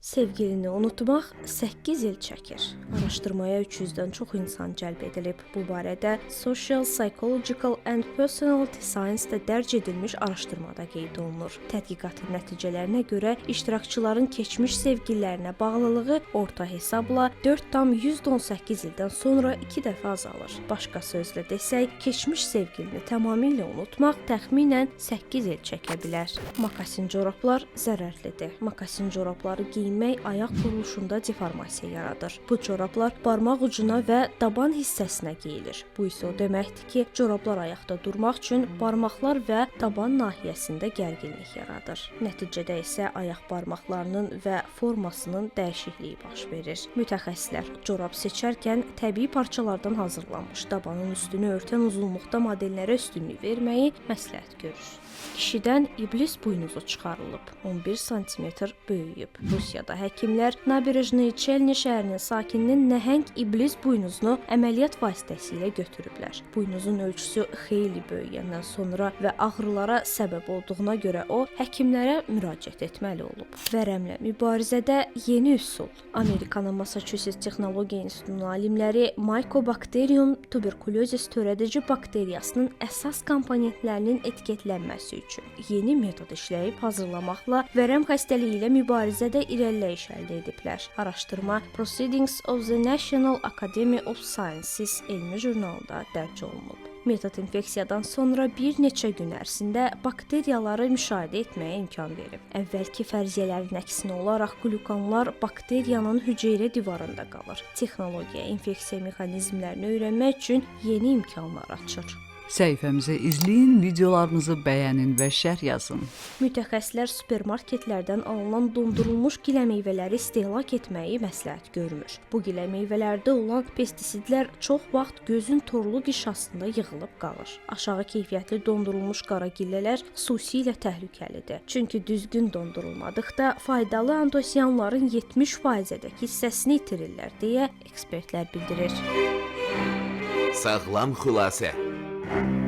Sevgilini unutmaq 8 il çəkir. Araşdırmaya 300-dən çox insan cəlb edilib. Bu barədə Social, Psychological and Personality Science-da dərc edilmiş araşdırmada qeyd olunur. Tədqiqatın nəticələrinə görə iştirakçıların keçmiş sevgililərinə bağlılığı orta hesabla 4,18 ildən sonra 2 dəfə azalır. Başqa sözlə desək, keçmiş sevgilini tamamilə unutmaq təxminən 8 il çəkə bilər. Mokasin corablar zərərlidir. Mokasin corabları geyinmək ayaq quruluşunda deformasiya yaradır. Bu corablar barmaq ucuna və daban hissəsinə geyilir. Bu isə o deməkdir ki, corablar ayaqda durmaq üçün barmaqlar və daban nahiyəsində gərginlik yaradır. Nəticədə isə ayaq barmaqlarının və formasının dəyişikliyi baş verir. Mütəxəssislər corab seçərkən təbii parçalardan hazırlanmış dabanın üstünü örtən uzunluqda modellərə üstünlük verməyi məsləhət görür. Kişidən iblis buynuzu çıxarılıb, 11 sm böyüyüb. Rusiyada həkimlər Nabirejnoye Chelny şəhərinin sakininin nəhəng iblis buynuzunu əməliyyat vasitəsilə götürüblər. Buynuzun ölçüsü xeyli böyüyəndən sonra və ağrılara səbəb olduğuna görə o, həkimlərə müraciət etməli olub. Vərəmlə mübarizədə yeni üsul. Amerikanın Massachusetts Texnologiya İnstitutunun alimləri Mycobacterium tuberkulozis törədici bakteriyasının əsas komponentlərinin etiketlənməsi üçün yeni metod işləyib hazırlamaqla vərəm xəstəliyi ilə mübarizədə irəliləyiş əldə ediblər. Araşdırma Proceedings of the National Academy of Sciences elmi jurnalında dərc olunub. Metod infeksiyadan sonra bir neçə gün ərzində bakteriyaları müşahidə etməyə imkan verib. Əvvəlki fərziyyələrin əksinə olaraq qlukanlar bakteriyanın hüceyrə divarında qalır. Texnologiya infeksiya mexanizmlərini öyrənmək üçün yeni imkanlar açır. Səhifəmizi izləyin, videolarımızı bəyənin və şərh yazın. Mütəxəssislər supermarketlərdən alınan dondurulmuş gilə meyvələri istehlak etməyi məsləhət görmür. Bu gilə meyvələrdə olan pestisidlər çox vaxt gözün torlu qişasında yığılıb qalır. Aşağı keyfiyyətli dondurulmuş qara gillələr xüsusilə təhlükəlidir. Çünki düzgün dondurulmadıqda faydalı antosiyanların 70%-dəki hissəsini itirirlər deyə ekspertlər bildirir. Sağlam xülasə.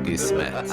Qismət.